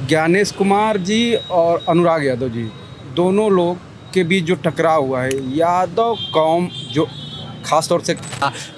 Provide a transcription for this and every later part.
ज्ञानेश कुमार जी और अनुराग यादव जी दोनों लोग के बीच जो टकराव हुआ है, यादव कौम जो खास तौर से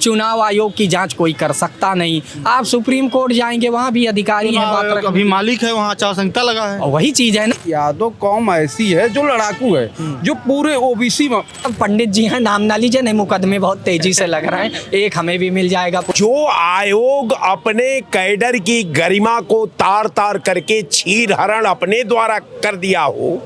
चुनाव आयोग की जांच कोई कर सकता नहीं। आप सुप्रीम कोर्ट जाएंगे, वहाँ भी अधिकारी हैं, बात रखेंगे। अभी मालिक है, वहाँ आचार संहिता लगा है। और वही चीज़ है ना, यादव कौम ऐसी है जो लड़ाकू है, जो पूरे ओबीसी में। पंडित जी हैं, नाम ना लीजिए, नहीं मुकदमे बहुत तेजी से लग रहे हैं, एक हमें भी मिल जाएगा। जो आयोग अपने कैडर की गरिमा को तार तार करके छीर हरण अपने द्वारा कर दिया हो,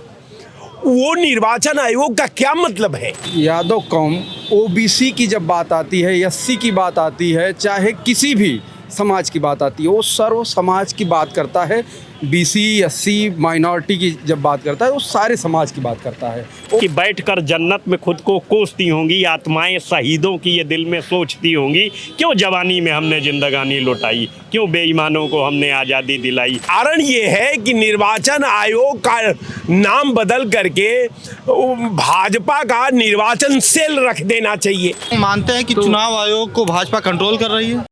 वो निर्वाचन आयोग का क्या मतलब है? यादव कौम ओबीसी की जब बात आती है, एससी की बात आती है, चाहे किसी भी समाज की बात आती है, वो सर्व समाज की बात करता है। बीसी एससी माइनॉरिटी की जब बात करता है, वो सारे समाज की बात करता है। कि बैठकर जन्नत में खुद को कोसती होंगी आत्माएं शहीदों की, ये दिल में सोचती होंगी, क्यों जवानी में हमने जिंदगानी लुटाई, क्यों बेईमानों को हमने आज़ादी दिलाई। कारण ये है कि निर्वाचन आयोग का नाम बदल करके भाजपा का निर्वाचन सेल रख देना चाहिए। मानते हैं कि चुनाव आयोग को भाजपा कंट्रोल कर रही है।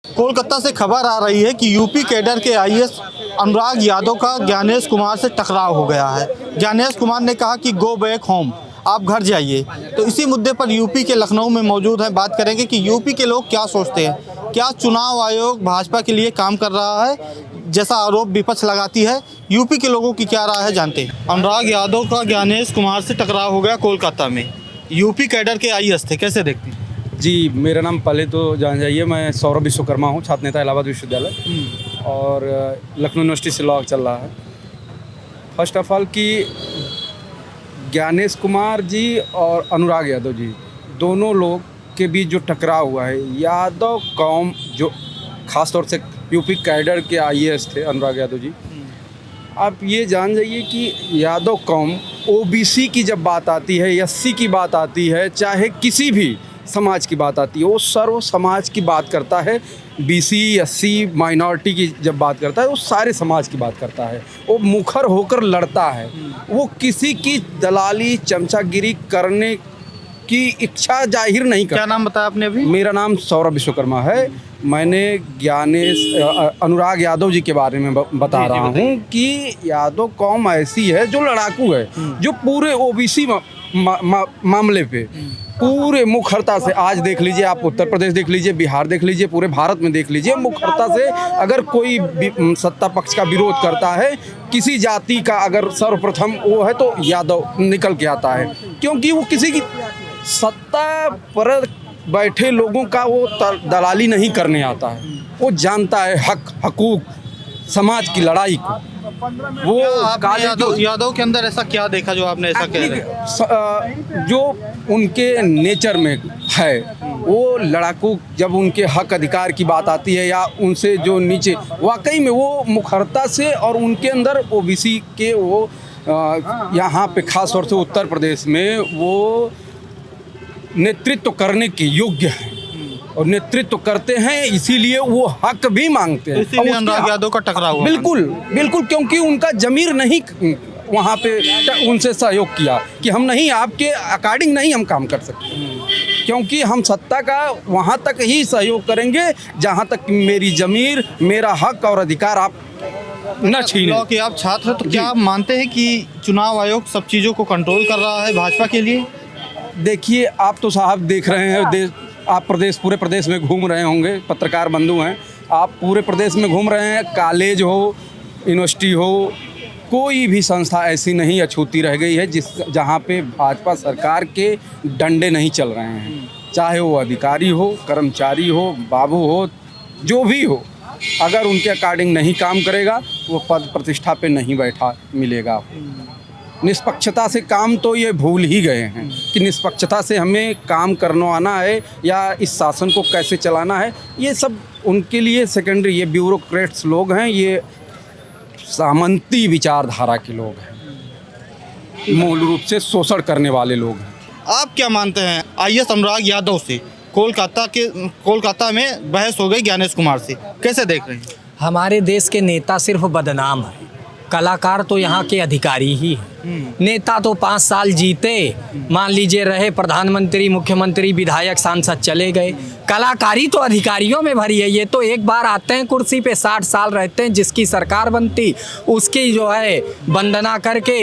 कोलकाता से खबर आ रही है कि यूपी कैडर के आईएएस अनुराग यादव का ज्ञानेश कुमार से टकराव हो गया है। ज्ञानेश कुमार ने कहा कि गो बैक होम, आप घर जाइए। तो इसी मुद्दे पर यूपी के लखनऊ में मौजूद हैं, बात करेंगे कि यूपी के लोग क्या सोचते हैं। क्या चुनाव आयोग भाजपा के लिए काम कर रहा है, जैसा आरोप विपक्ष लगाती है? यूपी के लोगों की क्या राय है, जानते हैं। अनुराग यादव का ज्ञानेश कुमार से टकराव हो गया कोलकाता में। यूपी कैडर के आईएएस थे, कैसे देखते हैं? जी, मेरा नाम पहले तो जान जाइए, मैं सौरभ विश्वकर्मा हूँ, छात्र नेता इलाहाबाद विश्वविद्यालय और लखनऊ यूनिवर्सिटी से लॉ चल रहा है। फर्स्ट ऑफ ऑल कि ज्ञानेश कुमार जी और अनुराग यादव जी दोनों लोग के बीच जो टकराव हुआ है, यादव कौम जो खास तौर से यूपी कैडर के आईएएस थे अनुराग यादव जी, आप ये जान जाइए कि यादव कौम ओबीसी की जब बात आती है, एससी की बात आती है, चाहे किसी भी समाज की बात आती है, वो सर्व समाज की बात करता है। बीसी एससी माइनॉरिटी की जब बात करता है, वो सारे समाज की बात करता है। वो मुखर होकर लड़ता है, वो किसी की दलाली चमचागिरी करने की इच्छा जाहिर नहीं करता। क्या नाम बताया आपने अभी? मेरा नाम सौरभ विश्वकर्मा है। मैंने अनुराग यादव जी के बारे में बता रहा हूँ कि यादव कौम ऐसी है जो लड़ाकू है, जो पूरे ओबीसी मामले पे पूरे मुखरता से, आज देख लीजिए आप, उत्तर प्रदेश देख लीजिए, बिहार देख लीजिए, पूरे भारत में देख लीजिए, मुखरता से अगर कोई सत्ता पक्ष का विरोध करता है, किसी जाति का अगर सर्वप्रथम वो है तो यादव निकल के आता है, क्योंकि वो किसी की सत्ता पर बैठे लोगों का वो दलाली नहीं करने आता है। वो जानता है हक हकूक समाज की लड़ाई को। वो यादव के अंदर ऐसा क्या देखा जो आपने ऐसा कह रहे हैं? जो उनके नेचर में है, वो लड़ाकू, जब उनके हक अधिकार की बात आती है या उनसे जो नीचे, वाकई में वो मुखरता से, और उनके अंदर ओबीसी के वो यहाँ पे खास तौर से उत्तर प्रदेश में वो नेतृत्व करने के योग्य हैं और नेतृत्व करते हैं, इसीलिए वो हक भी मांगते हैं। इसीलिए अनुराग यादव का टकराव हुआ। बिल्कुल बिल्कुल, क्योंकि उनका जमीर नहीं वहाँ पे उनसे सहयोग किया कि हम नहीं, आपके अकॉर्डिंग नहीं हम काम कर सकते, क्योंकि हम सत्ता का वहाँ तक ही सहयोग करेंगे जहाँ तक मेरी जमीर, मेरा हक और अधिकार आप न छीने। कि आप छात्र हैं, तो क्या आप मानते हैं कि चुनाव आयोग सब चीज़ों को कंट्रोल कर रहा है भाजपा के लिए? देखिए, आप तो साहब देख रहे हैं, आप पूरे प्रदेश में घूम रहे होंगे, पत्रकार बंधु हैं, आप पूरे प्रदेश में घूम रहे हैं, कॉलेज हो, यूनिवर्सिटी हो, कोई भी संस्था ऐसी नहीं अछूती रह गई है जहाँ पे भाजपा सरकार के डंडे नहीं चल रहे हैं। चाहे वो अधिकारी हो, कर्मचारी हो, बाबू हो, जो भी हो, अगर उनके अकॉर्डिंग नहीं काम करेगा, वो पद प्रतिष्ठा पे नहीं बैठा मिलेगा। निष्पक्षता से काम तो ये भूल ही गए हैं कि निष्पक्षता से हमें काम करना आना है या इस शासन को कैसे चलाना है, ये सब उनके लिए सेकेंडरी। ये ब्यूरोक्रेट्स लोग हैं, ये सामंती विचारधारा के लोग हैं, मूल रूप से शोषण करने वाले लोग हैं। आप क्या मानते हैं? आईएएस अनुराग यादव से कोलकाता में बहस हो गई ज्ञानेश कुमार से, कैसे देख रहे हैं? हमारे देश के नेता सिर्फ बदनाम हैं, कलाकार तो यहाँ के अधिकारी ही हैं। नेता तो 5 साल जीते, मान लीजिए रहे प्रधानमंत्री, मुख्यमंत्री, विधायक, सांसद चले गए। कलाकारी तो अधिकारियों में भरी है। ये तो एक बार आते हैं कुर्सी पे, 60 साल रहते हैं, जिसकी सरकार बनती उसकी जो है वंदना करके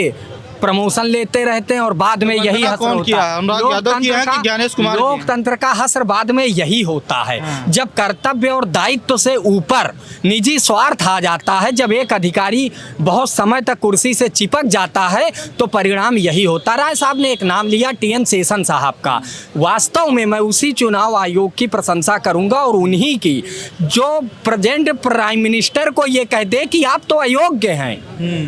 प्रमोशन लेते रहते हैं और बाद में यही हसर कौन किया? होता है। अनुराग यादव किया है कि ज्ञानेश कुमार किया? लोकतंत्र का हसर बाद में यही होता है, जब कर्तव्य और दायित्व से ऊपर निजी स्वार्थ आ जाता है। जब एक अधिकारी बहुत समय तक कुर्सी से चिपक जाता है तो परिणाम यही होता है। राय साहब ने एक नाम लिया TN शेषन साहब का। वास्तव में मैं उसी चुनाव आयोग की प्रशंसा करूंगा और उन्हीं की जो प्रेजेंट प्राइम मिनिस्टर को ये कह दे कि आप तो अयोग्य हैं,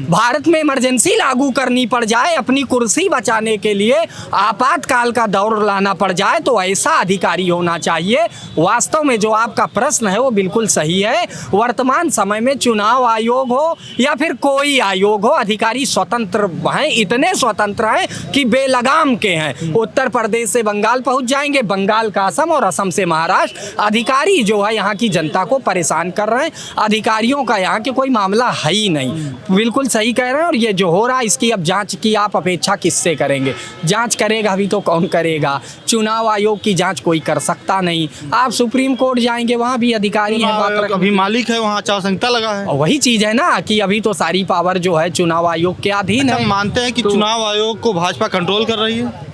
भारत में इमरजेंसी लागू करनी पड़ जाए, अपनी कुर्सी बचाने के लिए आपातकाल का दौर लाना पड़ जाए, तो ऐसा अधिकारी होना चाहिए। वास्तव में जो आपका प्रश्न है वो बिल्कुल सही है। वर्तमान समय में चुनाव आयोग हो या फिर कोई आयोग हो, अधिकारी स्वतंत्र हैं, इतने स्वतंत्र हैं कि बेलगाम के हैं। उत्तर प्रदेश से बंगाल पहुंच जाएंगे, बंगाल का असम और असम से महाराष्ट्र। अधिकारी जो है यहाँ की जनता को परेशान कर रहे हैं। अधिकारियों का यहाँ के कोई मामला है ही नहीं। बिल्कुल सही कह रहे हैं। और ये जो हो रहा है इसकी अब जांच की आप अपेक्षा किससे करेंगे? जांच करेगा भी तो कौन करेगा? चुनाव आयोग की जांच कोई कर सकता नहीं। आप सुप्रीम कोर्ट जाएंगे, वहाँ भी अधिकारी हैं, मात्र अभी मालिक है, वहाँ आचार संहिता लगा है। और वही चीज है ना कि अभी तो सारी पावर जो है चुनाव आयोग के अधीन अच्छा, है। मानते हैं कि चुनाव आयोग को भाजपा कंट्रोल कर रही है?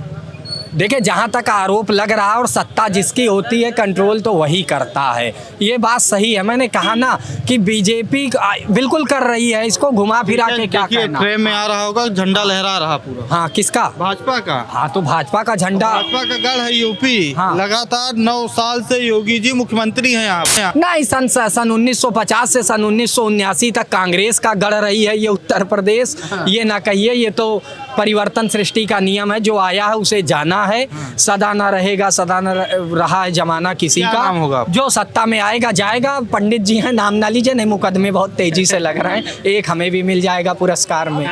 देखिए, जहाँ तक आरोप लग रहा है और सत्ता जिसकी होती है कंट्रोल तो वही करता है। ये बात सही है। मैंने कहा ना कि बीजेपी बिल्कुल कर रही है, इसको घुमा फिरा के क्या कहना। ट्रेन में आ रहा होगा, झंडा लहरा रहा पूरा। हाँ, किसका? भाजपा का। हाँ, तो भाजपा का झंडा, भाजपा का गढ़ है यूपी। हाँ। लगातार 9 साल से योगी जी मुख्यमंत्री हैं आप। नहीं, सन 1950 से सन 1979 तक कांग्रेस का गढ़ रही है ये उत्तर प्रदेश। ये ना कहिए, ये तो परिवर्तन सृष्टि का नियम है, जो आया है उसे जाना है। सदा ना रहेगा, सदा न रहा है जमाना किसी क्या का। नाम होगा? जो सत्ता में आएगा जाएगा। पंडित जी हैं, नाम ना लीजिए, नहीं मुकदमे बहुत तेजी से लग रहे हैं। एक हमें भी मिल जाएगा पुरस्कार में,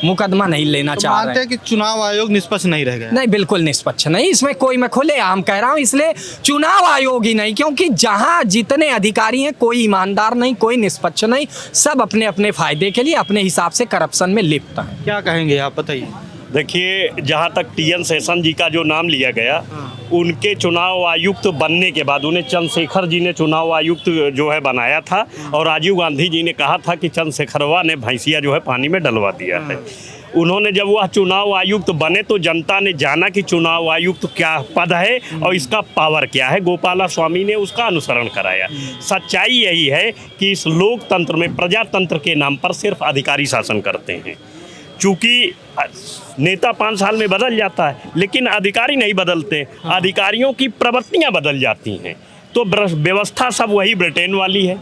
मुकदमा नहीं लेना तो चाह रहे मानते हैं। हैं कि चुनाव आयोग निष्पक्ष नहीं रह गया? नहीं, बिल्कुल निष्पक्ष नहीं। इसमें कोई, मैं खुलेआम कह रहा हूँ, इसलिए चुनाव आयोग ही नहीं, क्योंकि जहां जितने अधिकारी हैं कोई ईमानदार नहीं, कोई निष्पक्ष नहीं, सब अपने अपने फायदे के लिए अपने हिसाब से करप्शन में लिप्त हैं। क्या कहेंगे आप, बताइए। देखिए, जहाँ तक TN शेषन जी का जो नाम लिया गया, उनके चुनाव आयुक्त बनने के बाद उन्हें चंद्रशेखर जी ने चुनाव आयुक्त जो है बनाया था, और राजीव गांधी जी ने कहा था कि चंद्रशेखरवा ने भैंसिया जो है पानी में डलवा दिया है। उन्होंने जब वह चुनाव आयुक्त बने तो जनता ने जाना कि चुनाव आयुक्त क्या पद है और इसका पावर क्या है। गोपाला स्वामी ने उसका अनुसरण कराया। सच्चाई यही है कि इस लोकतंत्र में, प्रजातंत्र के नाम पर सिर्फ अधिकारी शासन करते हैं। चूँकि नेता 5 साल में बदल जाता है, लेकिन अधिकारी नहीं बदलते। अधिकारियों की प्रवृत्तियां बदल जाती हैं। तो व्यवस्था सब वही ब्रिटेन वाली है।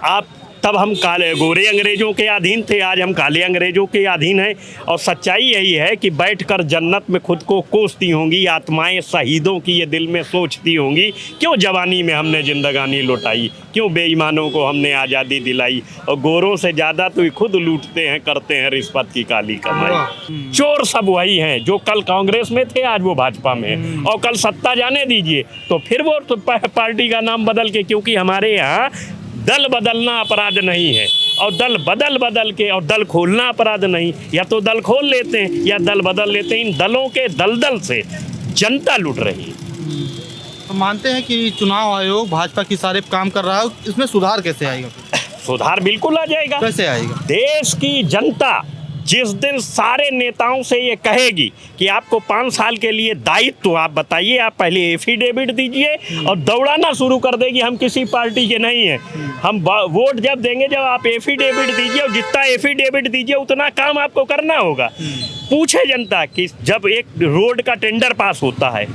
आप तब हम काले गोरे अंग्रेजों के अधीन थे, आज हम काले अंग्रेजों के अधीन हैं। और सच्चाई यही है कि बैठकर जन्नत में खुद को कोसती होंगी आत्माएं शहीदों की, ये दिल में सोचती होंगी, क्यों जवानी में हमने जिंदगानी लौटाई, क्यों बेईमानों को हमने आज़ादी दिलाई। और गोरों से ज़्यादा तो खुद लूटते हैं, करते हैं रिश्वत की काली कमाई। चोर सब वही हैं जो कल कांग्रेस में थे, आज वो भाजपा में है। और कल सत्ता जाने दीजिए तो फिर वो तो पार्टी का नाम बदल के, क्योंकि हमारे यहाँ दल बदलना अपराध नहीं है, और दल बदल के, और दल खोलना अपराध नहीं। या तो दल खोल लेते हैं या दल बदल लेते हैं। इन दलों के दलदल से जनता लूट रही है। तो मानते हैं कि चुनाव आयोग भाजपा की सारे काम कर रहा है, इसमें सुधार कैसे आएगा? सुधार बिल्कुल आ जाएगा। कैसे आएगा? देश की जनता जिस दिन सारे नेताओं से ये कहेगी कि आपको 5 साल के लिए दायित्व, तो आप बताइए, आप पहले एफिडेविट दीजिए, और दौड़ाना शुरू कर देगी हम किसी पार्टी के नहीं हैं। हम वोट जब देंगे, जब आप एफिडेविट दीजिए, और जितना एफिडेविट दीजिए उतना काम आपको करना होगा। पूछे जनता कि जब एक रोड का टेंडर पास होता है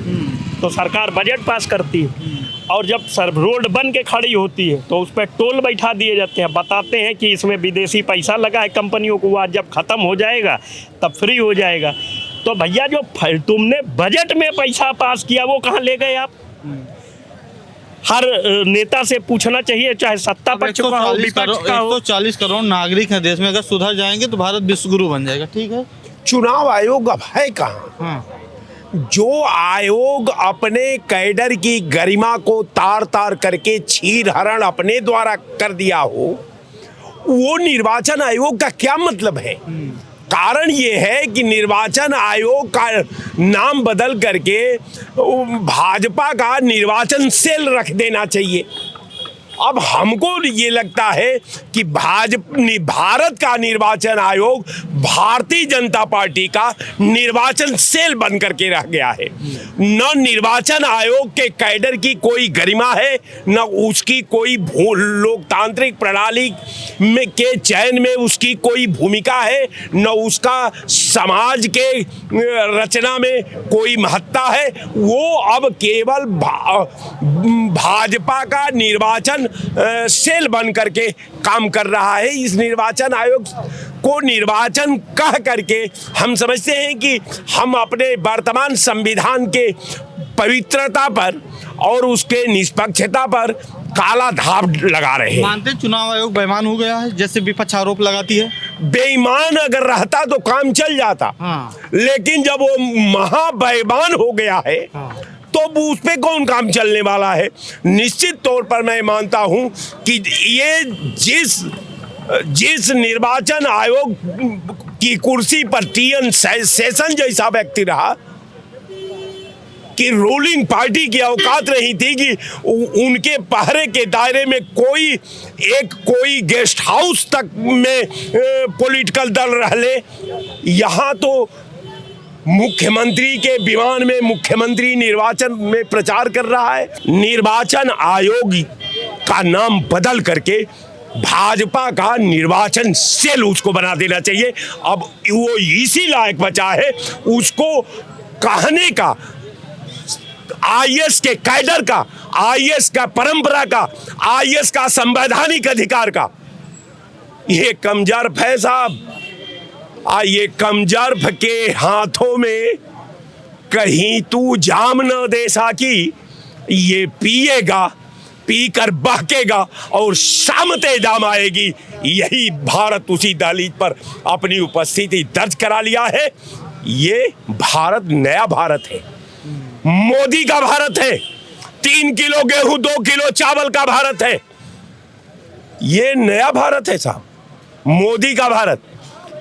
तो सरकार बजट पास करती है, और जब रोड बन के खड़ी होती है तो उस पर टोल बैठा दिए जाते हैं, बताते हैं कि इसमें विदेशी पैसा लगा है कंपनियों को, आज जब ख़त्म हो जाएगा तब फ्री हो जाएगा। तो भैया, जो तुमने बजट में पैसा पास किया वो कहाँ ले गए आप? हर नेता से पूछना चाहिए, चाहे सत्ता पक्ष का हो, विपक्ष का हो। 140 करोड़ नागरिक हैं देश में, अगर सुधर जाएंगे तो भारत विश्वगुरु बन जाएगा। ठीक है, चुनाव आयोग अब है कहाँ? हाँ। जो आयोग अपने कैडर की गरिमा को तार तार करके छीर हरण अपने द्वारा कर दिया हो, वो निर्वाचन आयोग का क्या मतलब है? कारण ये है कि निर्वाचन आयोग का नाम बदल करके भाजपा का निर्वाचन सेल रख देना चाहिए। अब हमको ये लगता है कि भारत का निर्वाचन आयोग भारतीय जनता पार्टी का निर्वाचन सेल बन करके रह गया है। न निर्वाचन आयोग के कैडर की कोई गरिमा है, न उसकी कोई लोकतांत्रिक प्रणाली में के चयन में उसकी कोई भूमिका है, न उसका समाज के रचना में कोई महत्ता है। वो अब केवल भाजपा का निर्वाचन सेल बन करके काम कर रहा है। इस निर्वाचन आयोग को निर्वाचन कह करके हम समझते हैं कि हम अपने वर्तमान संविधान के पवित्रता पर और उसके निष्पक्षता पर काला धाब लगा रहे हैं। मानते चुनाव आयोग बेईमान हो गया है, जैसे विपक्ष आरोप लगाती है? बेईमान अगर रहता तो काम चल जाता। लेकिन जब वो महाबेईमान हो गया है तो उस पे कौन काम चलने वाला है? निश्चित तौर पर मैं मानता हूं कि ये जिस निर्वाचन आयोग की कुर्सी पर टीएन शेषन जैसा व्यक्ति रहा कि रूलिंग पार्टी की औकात नहीं थी कि उनके पहरे के दायरे में कोई गेस्ट हाउस तक में पॉलिटिकल दल रह ले। यहाँ तो मुख्यमंत्री के विमान में मुख्यमंत्री निर्वाचन में प्रचार कर रहा है। निर्वाचन आयोग का नाम बदल करके भाजपा का निर्वाचन सेल उसको बना देना चाहिए। अब वो इसी लायक बचा है उसको कहने का, आईएएस के कैडर का, आईएएस का परंपरा का, आईएएस का संवैधानिक अधिकार का। ये कमजोर है साहब, ये कमजर्फ के हाथों में कहीं तू जाम न दे साकी, ये पिएगा, पीकर बहकेगा और शामते जाम आएगी। यही भारत उसी दहलीज पर अपनी उपस्थिति दर्ज करा लिया है। ये भारत नया भारत है, मोदी का भारत है, 3 किलो गेहूं 2 किलो चावल का भारत है। ये नया भारत है साहब, मोदी का भारत,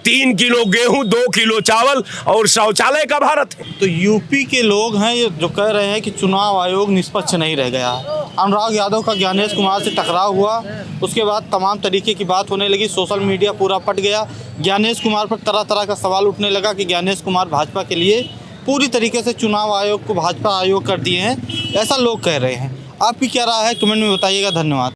3 किलो गेहूं 2 किलो चावल और शौचालय का भारत है। तो यूपी के लोग हैं ये जो कह रहे हैं कि चुनाव आयोग निष्पक्ष नहीं रह गया है। अनुराग यादव का ज्ञानेश कुमार से टकराव हुआ, उसके बाद तमाम तरीके की बात होने लगी, सोशल मीडिया पूरा पट गया। ज्ञानेश कुमार पर तरह तरह का सवाल उठने लगा कि ज्ञानेश कुमार भाजपा के लिए पूरी तरीके से चुनाव आयोग को भाजपा आयोग कर दिए हैं, ऐसा लोग कह रहे हैं। आपकी क्या राय है? कमेंट में बताइएगा। धन्यवाद।